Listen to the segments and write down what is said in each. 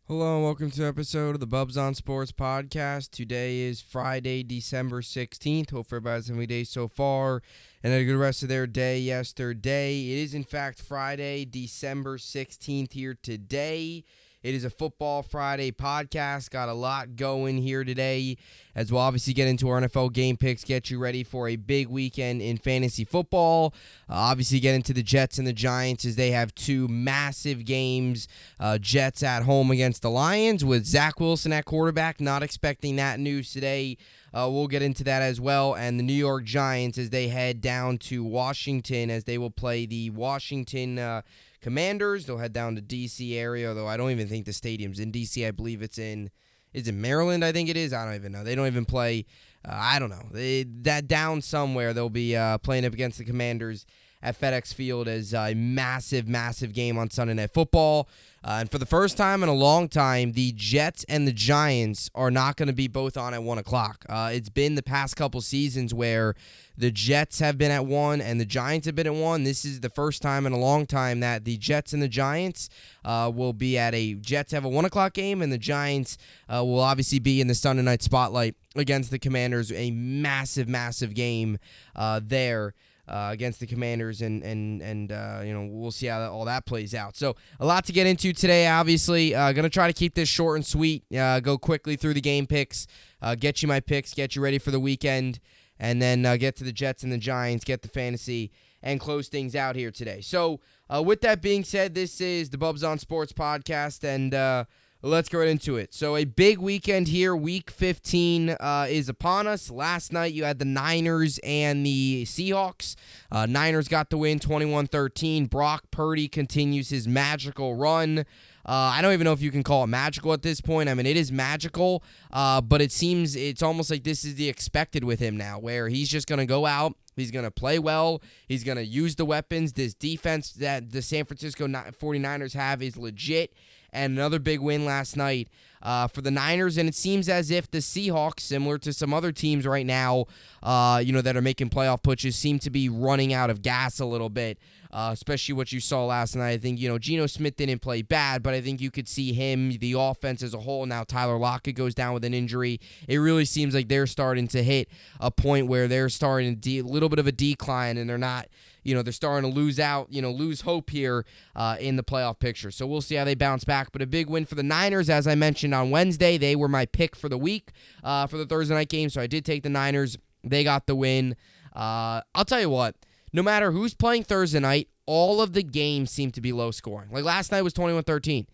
Hello and welcome to an episode of the Bubbs on Sports podcast. Today is Friday, December 16th. Hope everybody's having a good day so far and had a good rest of their day yesterday. It is in fact Friday, December 16th here today. It is a Football Friday podcast. Got a lot going here today as we'll obviously get into our NFL game picks, get you ready for a big weekend in fantasy football. Obviously get into the Jets and the Giants as they have two massive games. Jets at home against the Lions with Zach Wilson at quarterback. Not expecting that news today. We'll get into that as well. And the New York Giants as they head down to Washington as they will play the Washington Commanders. They'll head down to D.C. area, although I don't even think the stadium's in D.C. I believe it's in, is it Maryland? I think it is. I don't even know. They don't even play, I don't know. That down somewhere, they'll be playing up against the Commanders at FedEx Field as a massive, massive game on Sunday Night Football. And for the first time in a long time, the Jets and the Giants are not going to be both on at 1 o'clock. It's been the past couple seasons where the Jets have been at 1 and the Giants have been at 1. This is the first time in a long time that the Jets and the Giants will be at a Jets have a 1 o'clock game, and the Giants will obviously be in the Sunday night spotlight against the Commanders. A massive, massive game there. Against the Commanders, and we'll see how all that plays out. So a lot to get into today, obviously. Going to try to keep this short and sweet, go quickly through the game picks, get you my picks, get you ready for the weekend, and then get to the Jets and the Giants, get the fantasy, and close things out here today. So with that being said, this is the Bubbs on Sports podcast, and let's get right into it. So a big weekend here. Week 15 is upon us. Last night you had the Niners and the Seahawks. Niners got the win 21-13. Brock Purdy continues his magical run. I don't even know if you can call it magical at this point. I mean, it is magical, but it seems it's almost like this is the expected with him now, where he's just going to go out. He's going to play well. He's going to use the weapons. This defense that the San Francisco 49ers have is legit. And another big win last night for the Niners. And it seems as if the Seahawks, similar to some other teams right now, that are making playoff pushes, seem to be running out of gas a little bit, especially what you saw last night. I think, Geno Smith didn't play bad, but I think you could see him, the offense as a whole. Now Tyler Lockett goes down with an injury. It really seems like they're starting to hit a point where they're starting a little bit of a decline, and they're not, they're starting to lose hope here in the playoff picture. So we'll see how they bounce back. But a big win for the Niners, as I mentioned on Wednesday. They were my pick for the week for the Thursday night game, so I did take the Niners. They got the win. I'll tell you what, no matter who's playing Thursday night, all of the games seem to be low scoring. Like last night was 21-13.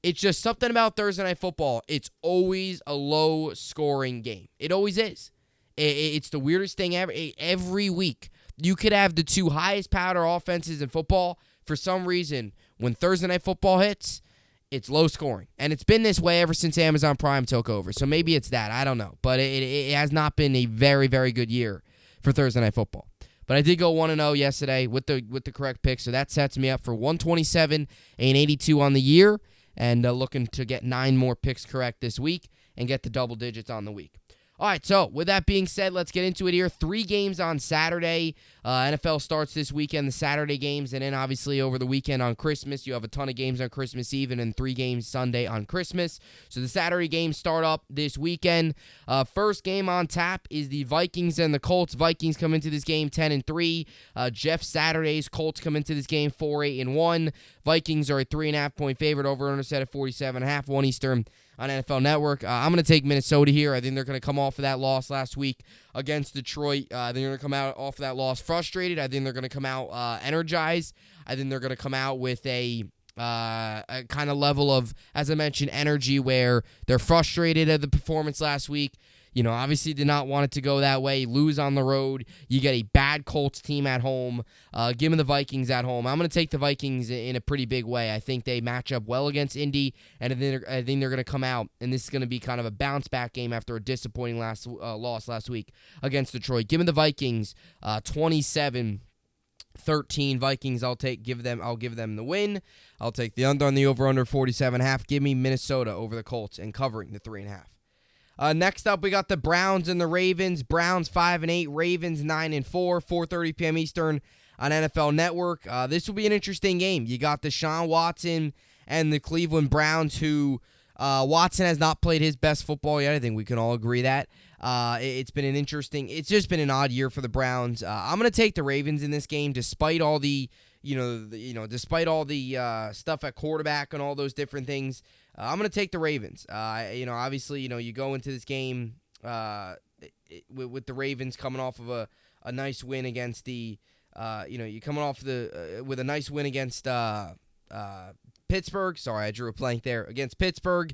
It's just something about Thursday night football. It's always a low scoring game. It always is. It's the weirdest thing ever. Every week. You could have the two highest powder offenses in football. For some reason, when Thursday Night Football hits, it's low scoring. And it's been this way ever since Amazon Prime took over. So maybe it's that. I don't know. But it has not been a very, very good year for Thursday Night Football. But I did go 1-0 yesterday with the correct pick. So that sets me up for 127-82 on the year. And looking to get 9 more picks correct this week and get the double digits on the week. All right, so with that being said, let's get into it here. 3 games on Saturday. NFL starts this weekend, the Saturday games, and then obviously over the weekend on Christmas, you have a ton of games on Christmas Eve and then 3 games Sunday on Christmas. So the Saturday games start up this weekend. First game on tap is the Vikings and the Colts. Vikings come into this game 10-3. Jeff Saturday's Colts come into this game 4-8-1. Vikings are a 3.5-point favorite, over under set at 47.5, 1 Eastern on NFL Network. I'm going to take Minnesota here. I think they're going to come off of that loss last week against Detroit. I think they're going to come out off of that loss frustrated. I think they're going to come out energized. I think they're going to come out with a kind of level of, as I mentioned, energy where they're frustrated at the performance last week. Obviously did not want it to go that way. Lose on the road. You get a bad Colts team at home. Give them the Vikings at home. I'm going to take the Vikings in a pretty big way. I think they match up well against Indy, and I think they're going to come out, and this is going to be kind of a bounce-back game after a disappointing loss last week against Detroit. Give me the Vikings 27-13 Vikings. I'll give them the win. I'll take the under on the over-under 47.5. Give me Minnesota over the Colts and covering the 3.5. Next up, we got the Browns and the Ravens. Browns 5-8, Ravens 9-4, 4:30 p.m. Eastern on NFL Network. This will be an interesting game. You got Deshaun Watson and the Cleveland Browns, who Watson has not played his best football yet. I think we can all agree that. It's just been an odd year for the Browns. I'm going to take the Ravens in this game, despite all the stuff at quarterback and all those different things. I'm going to take the Ravens. Obviously, you go into this game with the Ravens coming off of a nice win against the, you're coming off with a nice win against Pittsburgh. Sorry, I drew a blank there. Against Pittsburgh,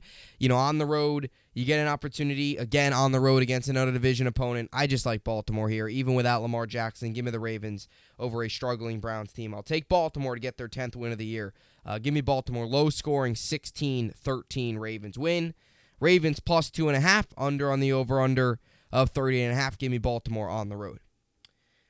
on the road, you get an opportunity, again, on the road against another division opponent. I just like Baltimore here, even without Lamar Jackson. Give me the Ravens over a struggling Browns team. I'll take Baltimore to get their 10th win of the year. Give me Baltimore, low-scoring, 16-13 Ravens win. Ravens plus 2.5, under on the over-under of 30.5. Give me Baltimore on the road.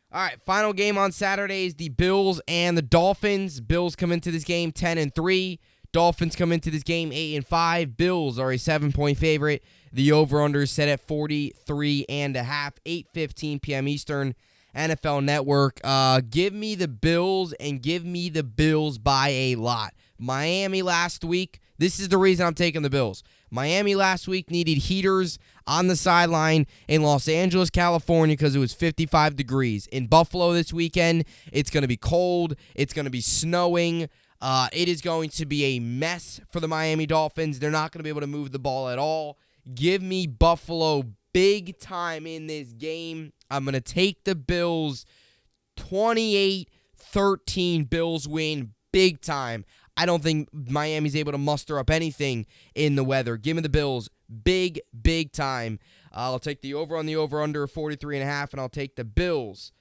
All right, final game on Saturday is the Bills and the Dolphins. Bills come into this game 10-3. Dolphins come into this game 8-5. Bills are a 7-point favorite. The over/under is set at 43.5. 8:15 p.m. Eastern. NFL Network. Give me the Bills, and give me the Bills by a lot. Miami last week. This is the reason I'm taking the Bills. Miami last week needed heaters on the sideline in Los Angeles, California, because it was 55 degrees. In Buffalo this weekend, it's going to be cold. It's going to be snowing. It is going to be a mess for the Miami Dolphins. They're not going to be able to move the ball at all. Give me Buffalo big time in this game. I'm going to take the Bills. 28-13 Bills win big time. I don't think Miami's able to muster up anything in the weather. Give me the Bills big time. I'll take the over on the over-under of 43.5, and I'll take the Bills.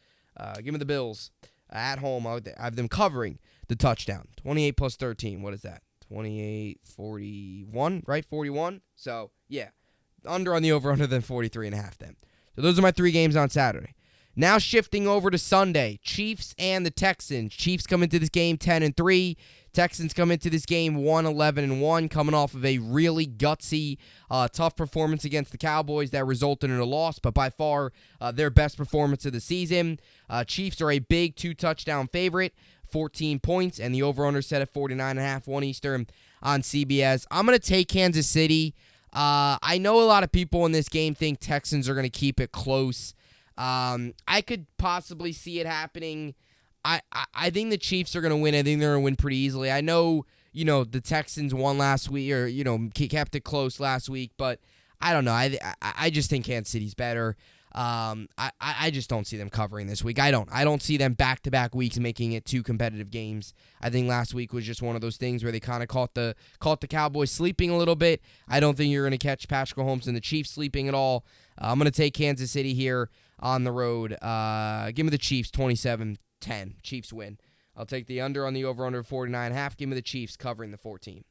Give me the Bills at home. I have them covering the touchdown. 28 plus 13. What is that? 28, 41, right? 41? So, yeah. Under on the over-under than 43.5 then. So those are my three games on Saturday. Now shifting over to Sunday, Chiefs and the Texans. Chiefs come into this game 10-3. Texans come into this game 1-11-1, coming off of a really gutsy, tough performance against the Cowboys that resulted in a loss, but by far their best performance of the season. Chiefs are a big 2-touchdown favorite, 14 points, and the over-under set at 49.5, 1 Eastern on CBS. I'm going to take Kansas City. I know a lot of people in this game think Texans are going to keep it close. I could possibly see it happening. I think the Chiefs are going to win. I think they're going to win pretty easily. I know, the Texans won last week, or, kept it close last week, but I don't know. I just think Kansas City's better. I just don't see them covering this week. I don't see them back-to-back weeks making it 2 competitive games. I think last week was just one of those things where they kind of caught the Cowboys sleeping a little bit. I don't think you're going to catch Patrick Mahomes and the Chiefs sleeping at all. I'm going to take Kansas City here on the road. Give me the Chiefs 27-10. Chiefs win. I'll take the under on the over-under 49.5. Give me the Chiefs covering the 14.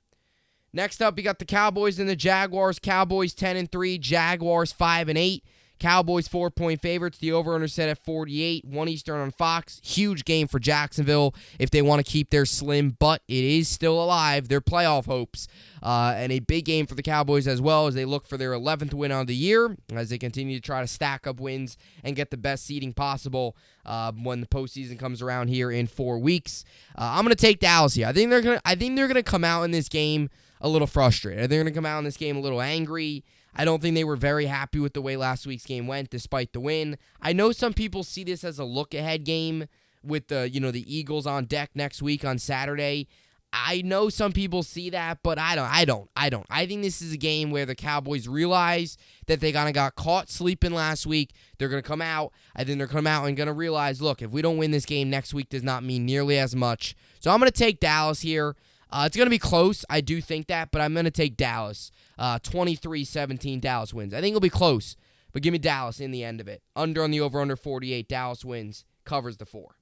Next up, you got the Cowboys and the Jaguars. Cowboys 10-3. Jaguars 5-8. Cowboys 4-point favorites. The over-under set at 48. 1 Eastern on Fox. Huge game for Jacksonville if they want to keep their slim, but it is still alive. Their playoff hopes. And a big game for the Cowboys as well as they look for their 11th win of the year as they continue to try to stack up wins and get the best seeding possible when the postseason comes around here in 4 weeks. I'm going to take Dallas here. I think they're going to come out in this game a little frustrated. They're going to come out in this game a little angry. I don't think they were very happy with the way last week's game went despite the win. I know some people see this as a look-ahead game with the Eagles on deck next week on Saturday. I know some people see that, but I don't. I think this is a game where the Cowboys realize that they kind of got caught sleeping last week. They're going to come out. I think they're going to come out and going to realize, look, if we don't win this game next week does not mean nearly as much. So I'm going to take Dallas here. It's going to be close. I do think that, but I'm going to take Dallas. 23-17 Dallas wins. I think it'll be close, but give me Dallas in the end of it. Under on the over-under 48. Dallas wins. Covers the 4.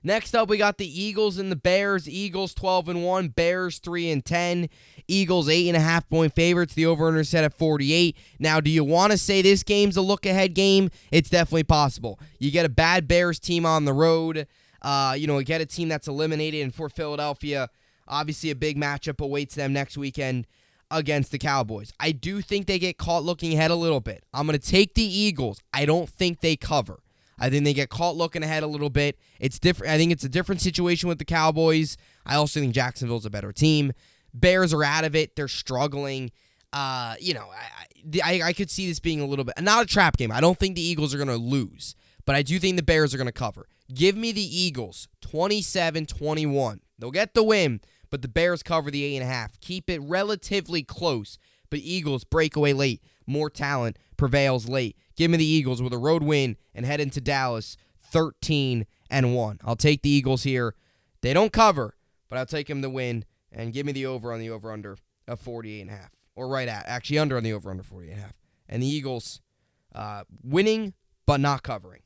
Next up, we got the Eagles and the Bears. Eagles 12-1. Bears 3-10. Eagles 8.5-point favorites. The over-under set at 48. Now, do you want to say this game's a look-ahead game? It's definitely possible. You get a bad Bears team on the road. Get a team that's eliminated, and for Philadelphia, obviously a big matchup awaits them next weekend against the Cowboys. I do think they get caught looking ahead a little bit. I'm going to take the Eagles. I don't think they cover. I think they get caught looking ahead a little bit. It's different. I think it's a different situation with the Cowboys. I also think Jacksonville's a better team. Bears are out of it. They're struggling. I could see this being a little bit, not a trap game. I don't think the Eagles are going to lose, but I do think the Bears are going to cover. Give me the Eagles 27-21. They'll get the win, but the Bears cover the 8.5. Keep it relatively close, but Eagles break away late. More talent prevails late. Give me the Eagles with a road win and head into Dallas 13-1. I'll take the Eagles here. They don't cover, but I'll take them to win, and give me the over on the over-under of 48.5. Or right at, actually under on the over-under 48.5. And the Eagles winning, but not covering.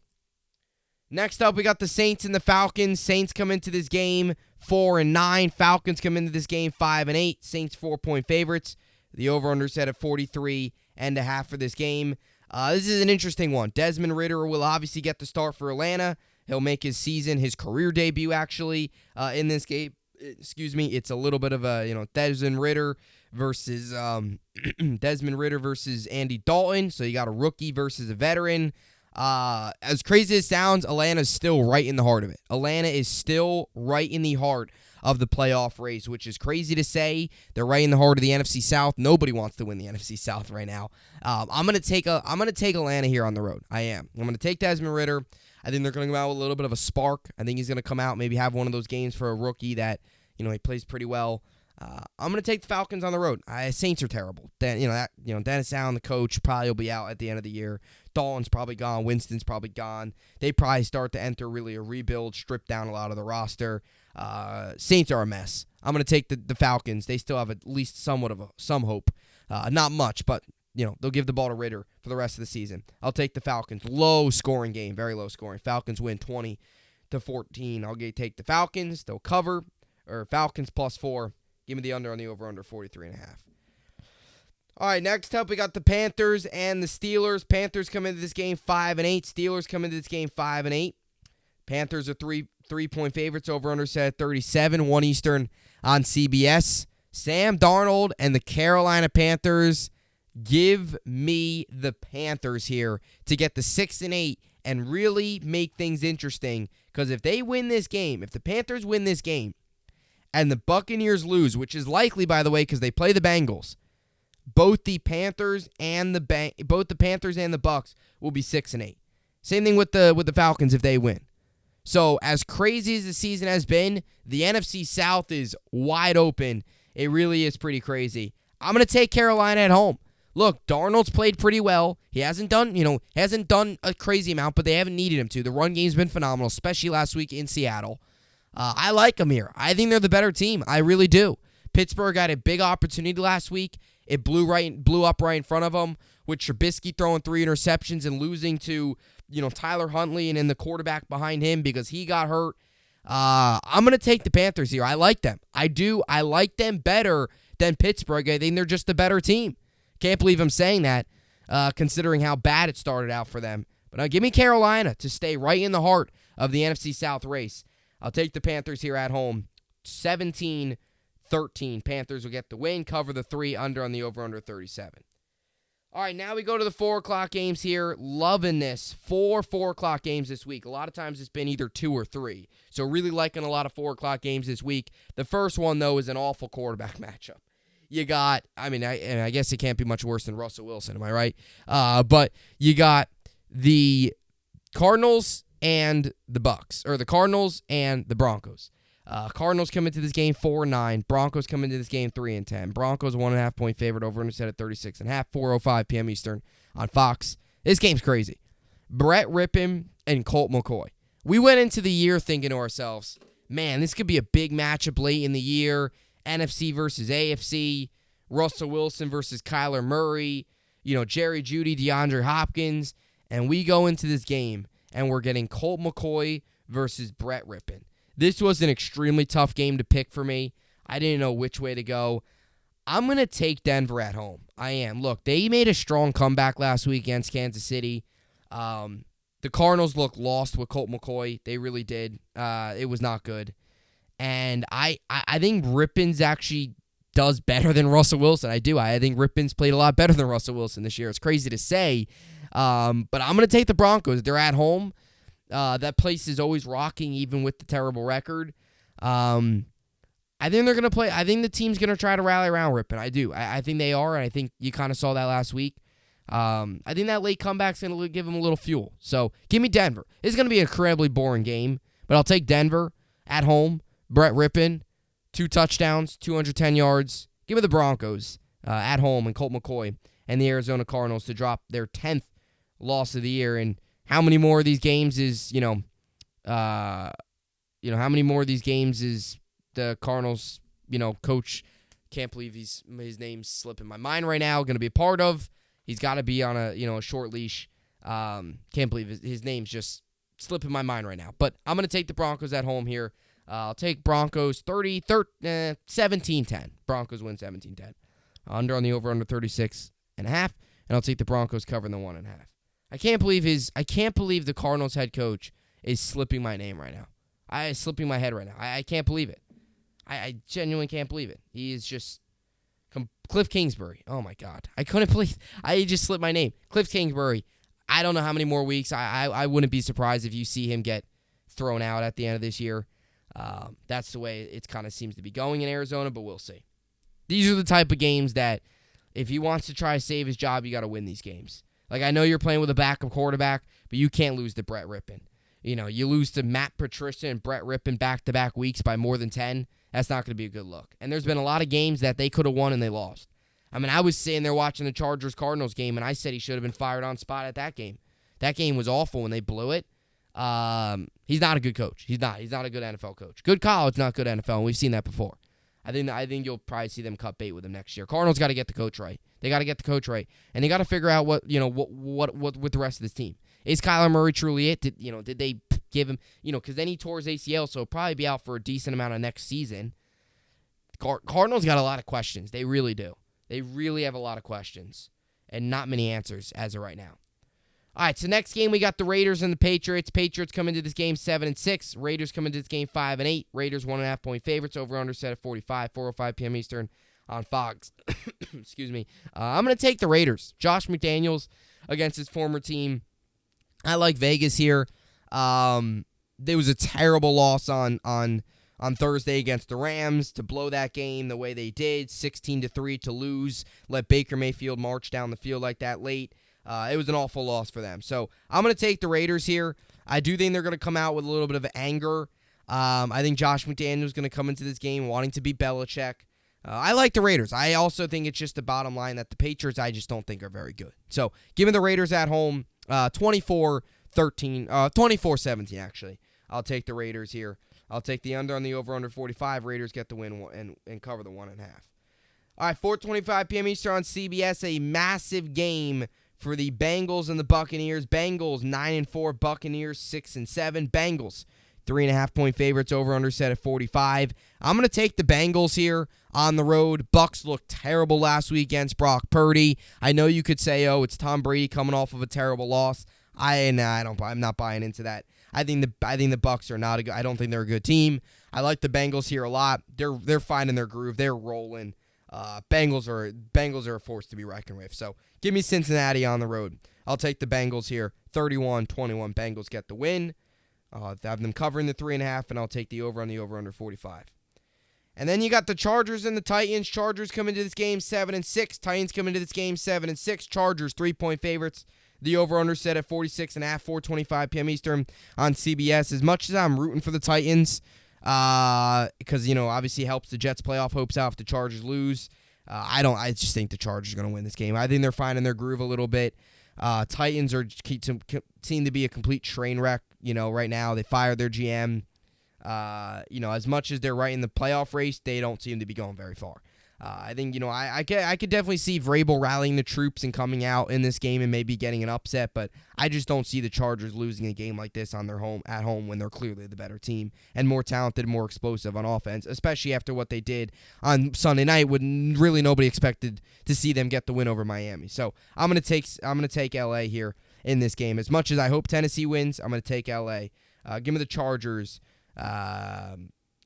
Next up, we got the Saints and the Falcons. Saints come into this game 4-9. Falcons come into this game 5-8. Saints 4-point favorites. The over-under set at 43.5 for this game. This is an interesting one. Desmond Ridder will obviously get the start for Atlanta. He'll make his career debut, actually, in this game. Excuse me. It's a little bit of a, Desmond Ridder versus Andy Dalton. So you got a rookie versus a veteran. As crazy as it sounds, Atlanta's still right in the heart of it. Atlanta is still right in the heart of the playoff race, which is crazy to say. They're right in the heart of the NFC South. Nobody wants to win the NFC South right now. I'm gonna take Atlanta here on the road. I am. I'm gonna take Desmond Ridder. I think they're gonna come out with a little bit of a spark. I think he's gonna come out, maybe have one of those games for a rookie that he plays pretty well. I'm gonna take the Falcons on the road. Saints are terrible. Dennis Allen, the coach, probably will be out at the end of the year. Dalton's probably gone. Winston's probably gone. They probably start to enter really a rebuild, strip down a lot of the roster. Saints are a mess. I'm gonna take the Falcons. They still have at least somewhat of some hope. Not much, but they'll give the ball to Ridder for the rest of the season. I'll take the Falcons. Low scoring game, very low scoring. Falcons win 20-14. I'll take the Falcons. They'll cover, or Falcons +4. Give me the under on the over-under 43.5. All right, next up we got the Panthers and the Steelers. Panthers come into this game 5-8. Steelers come into this game 5-8. Panthers are three-point favorites. Over-under set at 37. 1 Eastern on CBS. Sam Darnold and the Carolina Panthers. Give me the Panthers here to get the 6-8 and really make things interesting. Because if they win this game, if the Panthers win this game, and the Buccaneers lose, which is likely, by the way, because they play the Bengals, both the Panthers and the Bucs will be 6-8. Same thing with the Falcons if they win. So as crazy as the season has been, the NFC South is wide open. It really is pretty crazy. I'm gonna take Carolina at home. Look, Darnold's played pretty well. He hasn't done a crazy amount, but they haven't needed him to. The run game's been phenomenal, especially last week in Seattle. I like them here. I think they're the better team. I really do. Pittsburgh had a big opportunity last week. It blew up right in front of them, with Trubisky throwing 3 interceptions and losing to Tyler Huntley and then the quarterback behind him because he got hurt. I'm going to take the Panthers here. I like them. I do. I like them better than Pittsburgh. I think they're just a better team. Can't believe I'm saying that, considering how bad it started out for them. But give me Carolina to stay right in the heart of the NFC South race. I'll take the Panthers here at home. 17-13. Panthers will get the win, cover the 3, under on the over-under 37. All right, now we go to the 4 o'clock games here. Loving this. 4 o'clock games this week. A lot of times it's been either 2 or 3. So really liking a lot of 4 o'clock games this week. The first one, though, is an awful quarterback matchup. You got, I guess it can't be much worse than Russell Wilson, am I right? But you got the Cardinals and the Bucks, or the Cardinals and the Broncos. Cardinals come into this game 4-9. Broncos come into this game 3-10. Broncos 1.5 point favorite, over under set at 36.5. 4:05 p.m. Eastern on Fox. This game's crazy. Brett Rippon and Colt McCoy. We went into the year thinking to ourselves, man, this could be a big matchup late in the year. NFC versus AFC. Russell Wilson versus Kyler Murray. Jerry Jeudy, DeAndre Hopkins. And we go into this game, and we're getting Colt McCoy versus Brett Rippon. This was an extremely tough game to pick for me. I didn't know which way to go. I'm going to take Denver at home. I am. Look, they made a strong comeback last week against Kansas City. The Cardinals looked lost with Colt McCoy. They really did. It was not good. And I think Rippon's actually does better than Russell Wilson. I do. I think Rippon's played a lot better than Russell Wilson this year. It's crazy to say. But I'm going to take the Broncos. They're at home. That place is always rocking, even with the terrible record. I'm I think they're going to play. I think the team's going to try to rally around Rippon. I do. I think they are, and I think you kind of saw that last week. I think that late comeback's going to give them a little fuel. So give me Denver. It's going to be an incredibly boring game, but I'll take Denver at home. Brett Rippon, 2 touchdowns, 210 yards. Give me the Broncos at home and Colt McCoy and the Arizona Cardinals to drop their 10th loss of the year. And how many more of these games is, how many more of these games is the Cardinals, coach, can't believe his name's slipping my mind right now, going to be a part of. He's got to be on a short leash. Can't believe his name's just slipping my mind right now. But I'm going to take the Broncos at home here. I'll take Broncos 17-10. Broncos win 17-10. Under on the over-under 36.5. And I'll take the Broncos covering the 1.5. I can't believe the Cardinals head coach is slipping my name right now. Slipping my head right now. I can't believe it. I genuinely can't believe it. He is just Cliff Kingsbury. Oh, my God. I couldn't believe I just slipped my name. Cliff Kingsbury. I don't know how many more weeks. I wouldn't be surprised if you see him get thrown out at the end of this year. That's the way it kind of seems to be going in Arizona, but we'll see. These are the type of games that if he wants to try to save his job, you got to win these games. Like, I know you're playing with a backup quarterback, but you can't lose to Brett Rippon. You lose to Matt Patricia and Brett Rippon back-to-back weeks by more than 10. That's not going to be a good look. And there's been a lot of games that they could have won and they lost. I mean, I was sitting there watching the Chargers-Cardinals game, and I said he should have been fired on spot at that game. That game was awful when they blew it. He's not a good coach. He's not a good NFL coach. Good college, not good NFL, and we've seen that before. I think you'll probably see them cut bait with him next year. Cardinals got to get the coach right. They got to get the coach right, and they got to figure out what with the rest of this team. Is Kyler Murray truly it? Did they give him, because then he tore his ACL, so he'll probably be out for a decent amount of next season. Cardinals got a lot of questions. They really do. They really have a lot of questions and not many answers as of right now. All right, so next game we got the Raiders and the Patriots. Patriots come into this game 7-6. Raiders come into this game 5-8. Raiders 1.5-point favorites. Over under set at 45. 4:05 p.m. Eastern on Fox. Excuse me. I'm going to take the Raiders. Josh McDaniels against his former team. I like Vegas here. There was a terrible loss on Thursday against the Rams to blow that game the way they did, 16-3 to lose, let Baker Mayfield march down the field like that late. It was an awful loss for them. So I'm going to take the Raiders here. I do think they're going to come out with a little bit of anger. I think Josh McDaniels is going to come into this game wanting to beat Belichick. I like the Raiders. I also think it's just the bottom line that the Patriots I just don't think are very good. So give me the Raiders at home, 24-17 actually. I'll take the Raiders here. I'll take the under on the over-under 45. Raiders get the win and cover the 1.5. All right, 4:25 p.m. Eastern on CBS, a massive game for the Bengals and the Buccaneers. Bengals 9-4, Buccaneers 6-7. Bengals 3.5-point favorites, over-under set at 45. I'm going to take the Bengals here on the road. Bucs looked terrible last week against Brock Purdy. I know you could say, oh, it's Tom Brady coming off of a terrible loss. I'm not buying into that. I think the Bucs are not a good. I don't think they're a good team. I like the Bengals here a lot. They're finding their groove. They're rolling. Bengals are a force to be reckoned with. So give me Cincinnati on the road. I'll take the Bengals here. 31-21. Bengals get the win. I'll have them covering the 3.5, and I'll take the over on the over-under 45. And then you got the Chargers and the Titans. Chargers come into this game 7-6. Titans come into this game 7-6. Chargers 3-point favorites. The over-under set at 46.5, 4:25 p.m. Eastern on CBS. As much as I'm rooting for the Titans, because obviously helps the Jets' playoff hopes out if the Chargers lose. I just think the Chargers are going to win this game. I think they're finding their groove a little bit. Titans seem to be a complete train wreck. Right now they fired their GM. As much as they're right in the playoff race, they don't seem to be going very far. I think, I could definitely see Vrabel rallying the troops and coming out in this game and maybe getting an upset, but I just don't see the Chargers losing a game like this at home when they're clearly the better team and more talented, more explosive on offense, especially after what they did on Sunday night when really nobody expected to see them get the win over Miami. So I'm gonna take LA here in this game. As much as I hope Tennessee wins, I'm gonna take LA. Give me the Chargers.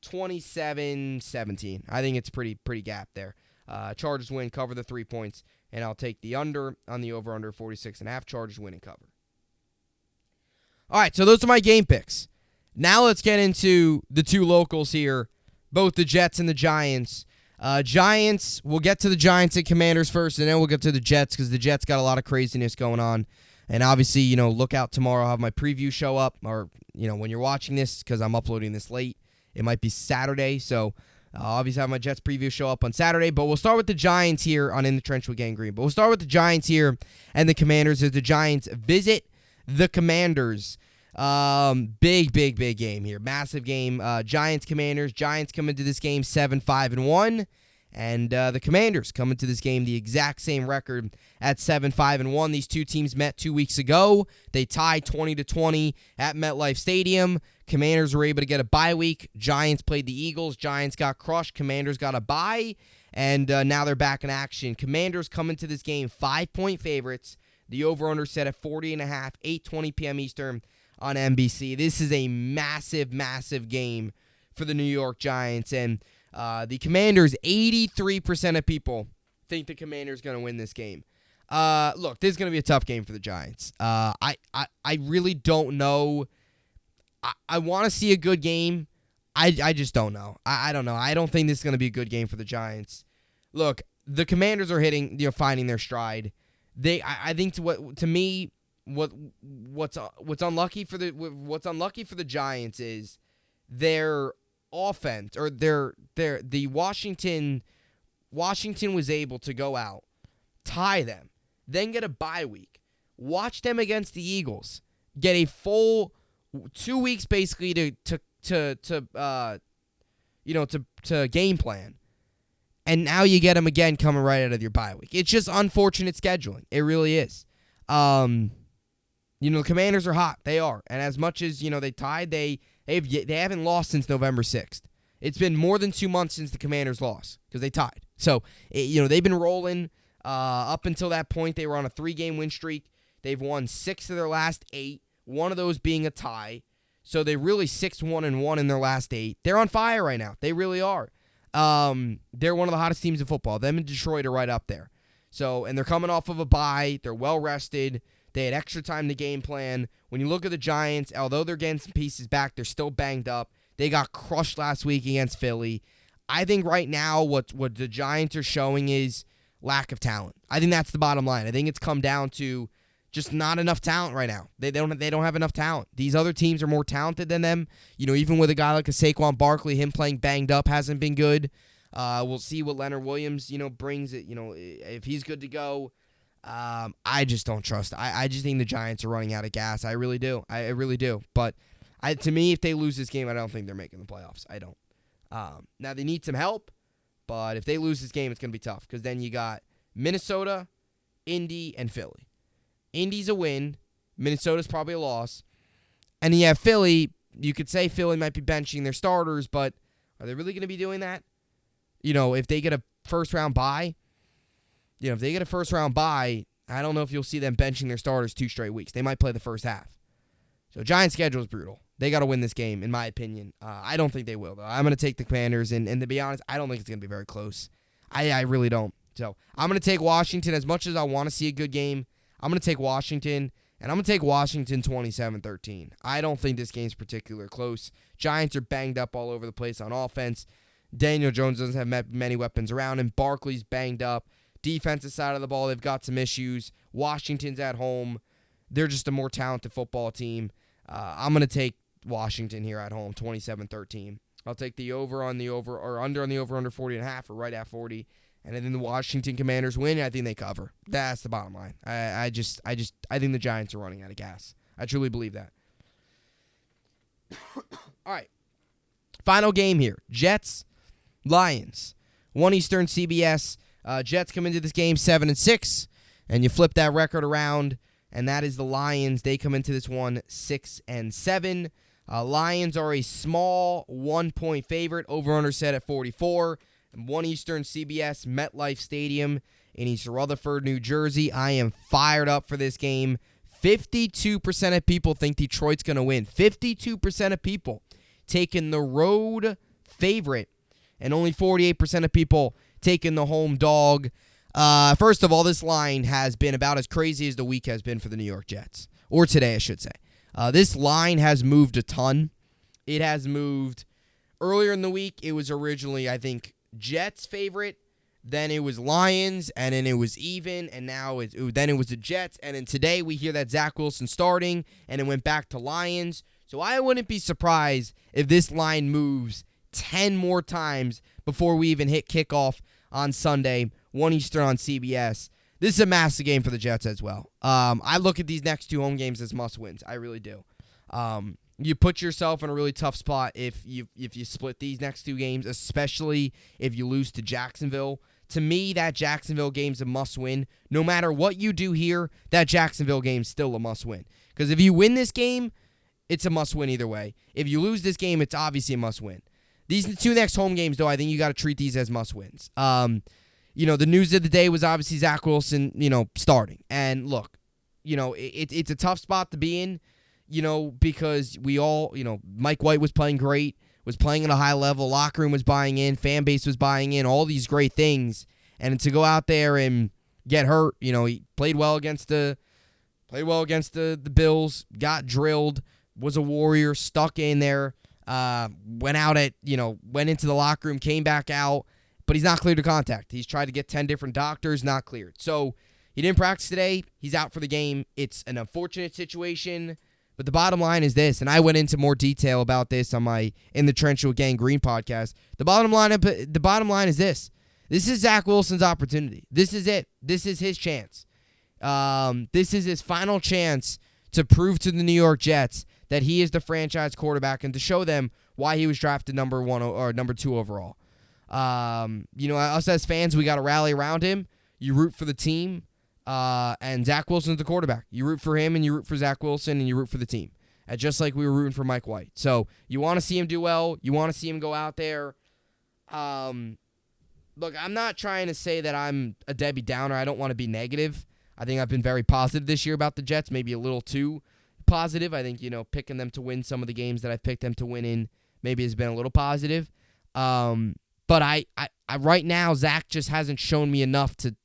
27-17. I think it's pretty gap there. Chargers win, cover the 3 points, and I'll take the under on the over-under 46.5. Chargers win and cover. All right, so those are my game picks. Now let's get into the two locals here both the Jets and the Giants. Giants, we'll get to the Giants and Commanders first, and then we'll get to the Jets because the Jets got a lot of craziness going on. And obviously, look out tomorrow. I'll have my preview show up, or, when you're watching this, because I'm uploading this late, it might be Saturday. So, I'll obviously have my Jets preview show up on Saturday. But we'll start with the Giants here on In the Trench with Gang Green. But we'll start with the Giants here and the Commanders as the Giants visit the Commanders. Big game here. Massive game. Giants-Commanders. Giants come into this game 7-5-1. And the Commanders come into this game the exact same record at 7-5-1. These two teams met 2 weeks ago. They tied 20-20 at MetLife Stadium. Commanders were able to get a bye week. Giants played the Eagles. Giants got crushed. Commanders got a bye. And now they're back in action. Commanders come into this game 5-point favorites. The over-under set at 40.5, 8:20 p.m. Eastern on NBC. This is a massive game for the New York Giants. And the Commanders, 83% of people think the Commanders going to win this game. Look, this is going to be a tough game for the Giants. I really don't know. I want to see a good game. I just don't know. I don't know. I don't think this is going to be a good game for the Giants. Look, the Commanders are finding their stride. I think to me, what's unlucky for the Giants is their offense, or the Washington was able to go out, tie them, then get a bye week, watch them against the Eagles, get a full 2 weeks basically to game plan. And now you get them again coming right out of your bye week. It's just unfortunate scheduling. It really is. The Commanders are hot. They are. And as much as, they tied, they haven't lost since November 6th. It's been more than 2 months since the Commanders lost because they tied. So, they've been rolling up until that point. They were on a 3-game win streak. They've won 6 of their last 8, one of those being a tie. So they really 6-1-1 in their last 8. They're on fire right now. They really are. They're one of the hottest teams in football. Them and Detroit are right up there. So, and they're coming off of a bye. They're well rested. They had extra time to game plan. When you look at the Giants, although they're getting some pieces back, they're still banged up. They got crushed last week against Philly. I think right now what the Giants are showing is lack of talent. I think that's the bottom line. I think it's come down to just not enough talent right now. They don't have enough talent. These other teams are more talented than them. Even with a guy like a Saquon Barkley, him playing banged up hasn't been good. We'll see what Leonard Williams, brings it. If he's good to go. I just don't trust. I just think the Giants are running out of gas. I really do. I really do. But to me, if they lose this game, I don't think they're making the playoffs. I don't. Now they need some help, but if they lose this game, it's going to be tough because then you got Minnesota, Indy, and Philly. Indy's a win. Minnesota's probably a loss. And you have Philly. You could say Philly might be benching their starters, but are they really going to be doing that? If they get a first-round bye, I don't know if you'll see them benching their starters 2 straight weeks. They might play the first half. So Giants' schedule is brutal. They got to win this game, in my opinion. I don't think they will, though. I'm going to take the Commanders, and to be honest, I don't think it's going to be very close. I really don't. So I'm going to take Washington. As much as I want to see a good game, I'm going to take Washington, and I'm going to take Washington 27-13. I don't think this game's particularly close. Giants are banged up all over the place on offense. Daniel Jones doesn't have many weapons around him. Barkley's banged up. Defensive side of the ball, they've got some issues. Washington's at home. They're just a more talented football team. I'm going to take Washington here at home, 27-13. I'll take the under on the over under 40.5 or right at 40. And then the Washington Commanders win, I think they cover. That's the bottom line. I think the Giants are running out of gas. I truly believe that. All right. Final game here. Jets, Lions. 1 Eastern CBS. Jets come into this game 7-6, and you flip that record around, and that is the Lions. They come into this one 6-7. Lions are a small 1-point favorite. Over/under set at 44. 1 Eastern CBS MetLife Stadium in East Rutherford, New Jersey. I am fired up for this game. 52% of people think Detroit's going to win. 52% of people taking the road favorite, and only 48% of people taking the home dog. First of all, this line has been about as crazy as the week has been for the New York Jets. Or today, I should say. This line has moved a ton. It has moved Earlier in the week, it was originally, I think, Jets favorite. Then it was Lions, and then it was even, and now then it was the Jets. And then today we hear that Zach Wilson starting, and it went back to Lions. So I wouldn't be surprised if this line moves 10 more times before we even hit kickoff on Sunday, 1 Eastern on CBS. This is a massive game for the Jets as well. I look at these next 2 home games as must-wins. I really do. You put yourself in a really tough spot if you split these next 2 games, especially if you lose to Jacksonville. To me, that Jacksonville game's a must-win. No matter what you do here, that Jacksonville game's still a must-win. Because if you win this game, it's a must-win either way. If you lose this game, it's obviously a must-win. These 2 next home games, though, I think you got to treat these as must-wins. The news of the day was obviously Zach Wilson, starting. And look, it's a tough spot to be in, because we all, Mike White was playing great, was playing at a high level, locker room was buying in, fan base was buying in, all these great things. And to go out there and get hurt, he played well against the Bills, got drilled, was a warrior, stuck in there, went into the locker room, came back out, but he's not cleared to contact. He's tried to get 10 different doctors, not cleared. So he didn't practice today. He's out for the game. It's an unfortunate situation. But the bottom line is this, and I went into more detail about this on my In the Trench with Gang Green podcast. The bottom line is this. This is Zach Wilson's opportunity. This is it. This is his chance. This is his final chance to prove to the New York Jets that he is the franchise quarterback and to show them why he was drafted number 1 or number 2 overall. Us as fans, we got to rally around him. You root for the team. And Zach Wilson's the quarterback. You root for him, and you root for Zach Wilson, and you root for the team. And just like we were rooting for Mike White. So you want to see him do well. You want to see him go out there. Look, I'm not trying to say that I'm a Debbie Downer. I don't want to be negative. I think I've been very positive this year about the Jets, maybe a little too positive. I think, picking them to win some of the games that I've picked them to win in maybe has been a little positive. But I right now, Zach just hasn't shown me enough to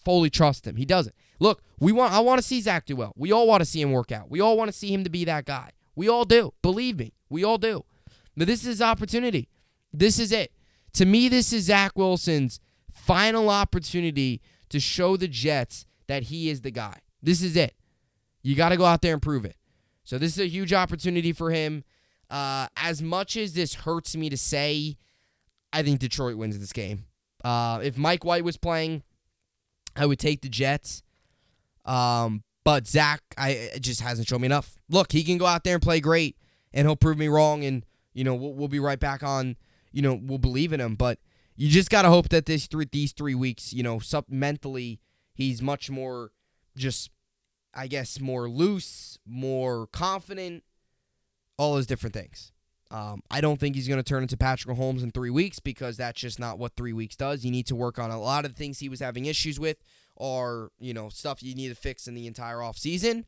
fully trust him. He doesn't. Look, I want to see Zach do well. We all want to see him work out. We all want to see him to be that guy. We all do. Believe me. We all do. But this is his opportunity. This is it. To me, this is Zach Wilson's final opportunity to show the Jets that he is the guy. This is it. You got to go out there and prove it. So this is a huge opportunity for him. As much as this hurts me to say, I think Detroit wins this game. If Mike White was playing, I would take the Jets. But Zach, it just hasn't shown me enough. Look, he can go out there and play great, and he'll prove me wrong, and, we'll be right back on, we'll believe in him. But you just got to hope that these 3 weeks, mentally, he's much more just, I guess, more loose, more confident, all those different things. I don't think he's going to turn into Patrick Mahomes in 3 weeks because that's just not what 3 weeks does. You need to work on a lot of the things he was having issues with or, stuff you need to fix in the entire offseason.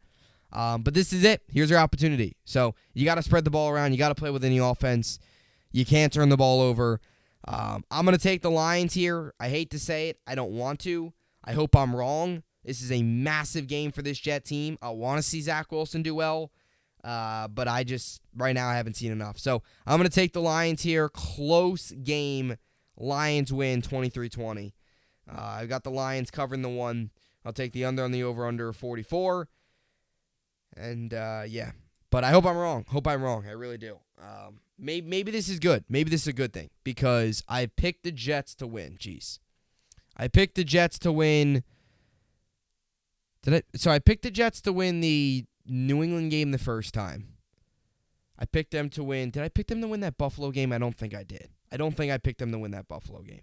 But this is it. Here's your opportunity. So you got to spread the ball around. You got to play within the offense. You can't turn the ball over. I'm going to take the Lions here. I hate to say it. I don't want to. I hope I'm wrong. This is a massive game for this Jet team. I want to see Zach Wilson do well. But right now, I haven't seen enough. So I'm going to take the Lions here. Close game. Lions win 23-20. I've got the Lions covering the 1. I'll take the under on the over-under 44. And, yeah. But I hope I'm wrong. I really do. Maybe this is good. Maybe this is a good thing. Because I picked the Jets to win. Jeez. I picked the Jets to win. So I picked the Jets to win the New England game the first time. I picked them to win. Did I pick them to win that Buffalo game? I don't think I did. I don't think I picked them to win that Buffalo game.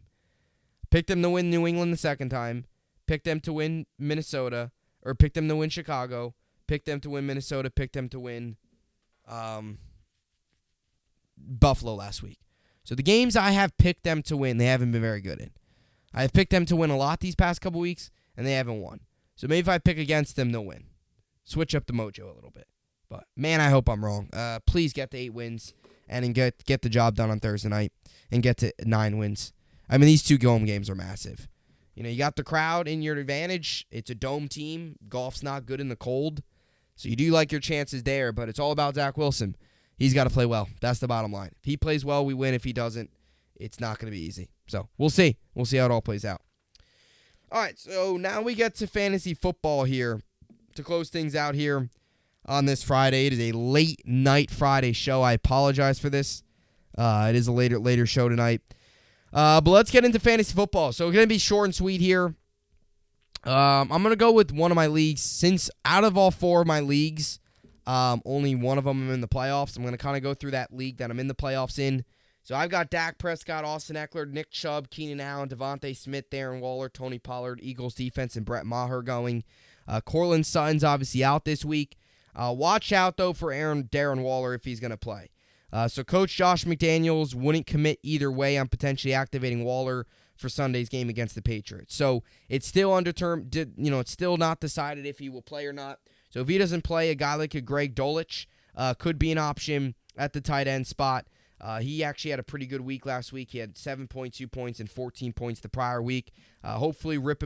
Picked them to win New England the second time. Picked them to win Minnesota. Or picked them to win Chicago. Picked them to win Minnesota. Picked them to win Buffalo last week. So the games I have picked them to win, they haven't been very good in. I have picked them to win a lot these past couple weeks, and they haven't won. So maybe if I pick against them, they'll win. Switch up the mojo a little bit. But, man, I hope I'm wrong. Please get to 8 wins and get the job done on Thursday night and get to 9 wins. I mean, these 2 home games are massive. You got the crowd in your advantage. It's a dome team. Golf's not good in the cold. So you do like your chances there, but it's all about Zach Wilson. he's got to play well. That's the bottom line. If he plays well, we win. If he doesn't, it's not going to be easy. So we'll see. We'll see how it all plays out. All right, so now we get to fantasy football here to close things out here on this Friday. It is a late night Friday show. I apologize for this. It is a later show tonight. But let's get into fantasy football. So it's going to be short and sweet here. I'm going to go with one of my leagues. Since out of all 4 of my leagues, only one of them I'm in the playoffs. I'm going to kind of go through that league that I'm in the playoffs in. So I've got Dak Prescott, Austin Eckler, Nick Chubb, Keenan Allen, Devontae Smith, Darren Waller, Tony Pollard, Eagles defense, and Brett Maher going. Cortland Sutton's obviously out this week. Watch out, though, for Darren Waller if he's going to play. So Coach Josh McDaniels wouldn't commit either way on potentially activating Waller for Sunday's game against the Patriots. So it's still undetermined. It's still not decided if he will play or not. So if he doesn't play, a guy like a Greg Dulcich could be an option at the tight end spot. He actually had a pretty good week last week. He had 7.2 points and 14 points the prior week. Hopefully Brett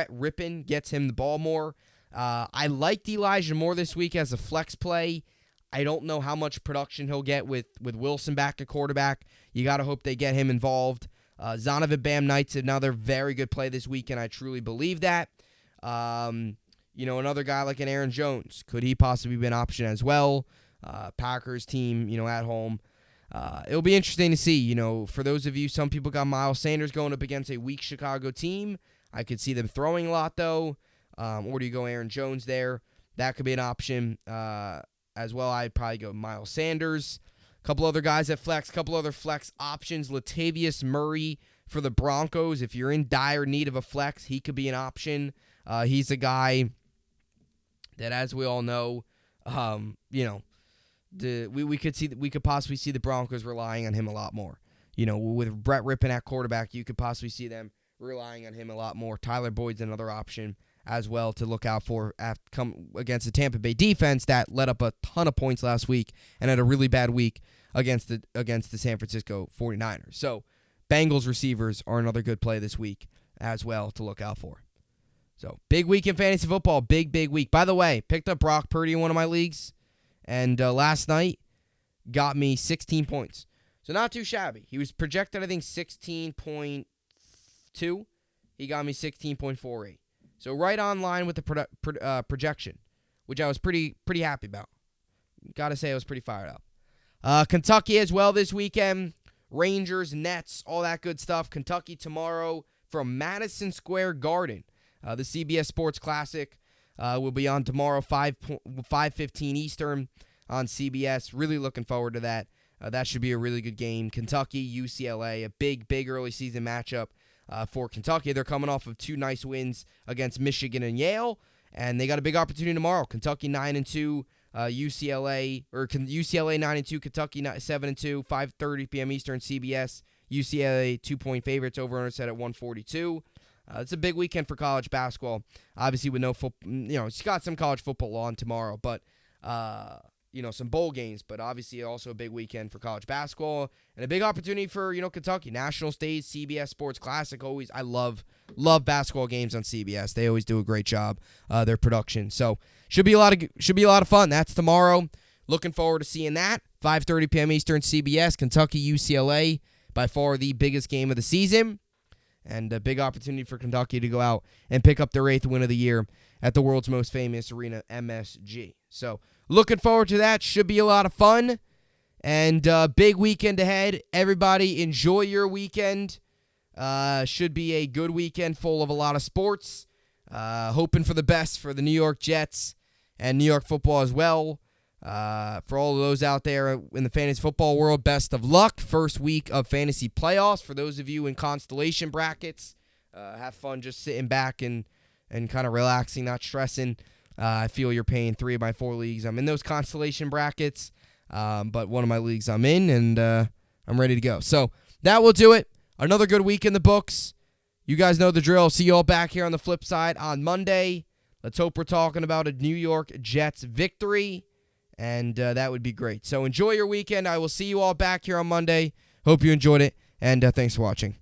Rippon gets him the ball more. I liked Elijah Moore this week as a flex play. I don't know how much production he'll get with Wilson back at quarterback. You got to hope they get him involved. Zonovan Bam Knight's another very good play this week, and I truly believe that. Another guy like an Aaron Jones, could he possibly be an option as well? Packers team, at home. It'll be interesting to see. For those of you, some people got Miles Sanders going up against a weak Chicago team. I could see them throwing a lot, though. Or do you go Aaron Jones there? That could be an option as well. I'd probably go Miles Sanders. A couple other guys at flex, couple other flex options. Latavius Murray for the Broncos. If you're in dire need of a flex, he could be an option. He's a guy that, as we all know, we could possibly see the Broncos relying on him a lot more. With Brett Rippon at quarterback, you could possibly see them relying on him a lot more. Tyler Boyd's another option as well to look out for come against the Tampa Bay defense that let up a ton of points last week and had a really bad week against the San Francisco 49ers. So Bengals receivers are another good play this week as well to look out for. So big week in fantasy football, big week. By the way, picked up Brock Purdy in one of my leagues, and last night got me 16 points. So not too shabby. He was projected, I think, 16.2. He got me 16.48. So right on line with the projection, which I was pretty happy about. Got to say I was pretty fired up. Kentucky as well this weekend. Rangers, Nets, all that good stuff. Kentucky tomorrow from Madison Square Garden. The CBS Sports Classic will be on tomorrow, 5:15 Eastern on CBS. Really looking forward to that. That should be a really good game. Kentucky, UCLA, a big early season matchup for Kentucky. They're coming off of 2 nice wins against Michigan and Yale, and they got a big opportunity tomorrow. Kentucky 9-2, UCLA 9-2, Kentucky 7-2, 5:30 p.m. Eastern, CBS. UCLA 2-point favorites, over set at 142. It's a big weekend for college basketball. Obviously, with no football, it's got some college football on tomorrow, but some bowl games. But obviously, also a big weekend for college basketball and a big opportunity for Kentucky. National stage, CBS Sports Classic. Always, I love basketball games on CBS. They always do a great job. Their production. So should be a lot of fun. That's tomorrow. Looking forward to seeing that. 5:30 p.m. Eastern, CBS. Kentucky, UCLA. By far the biggest game of the season. And a big opportunity for Kentucky to go out and pick up their 8th win of the year at the world's most famous arena, MSG. So, looking forward to that. Should be a lot of fun. And big weekend ahead. Everybody, enjoy your weekend. Should be a good weekend full of a lot of sports. Hoping for the best for the New York Jets and New York football as well. For all of those out there in the fantasy football world, best of luck. First week of fantasy playoffs. For those of you in constellation brackets, have fun just sitting back and kind of relaxing, not stressing. I feel you're paying 3 of my 4 leagues. I'm in those constellation brackets, but one of my leagues I'm in, and I'm ready to go. So that will do it. Another good week in the books. You guys know the drill. See you all back here on the flip side on Monday. Let's hope we're talking about a New York Jets victory. And that would be great. So enjoy your weekend. I will see you all back here on Monday. Hope you enjoyed it, and thanks for watching.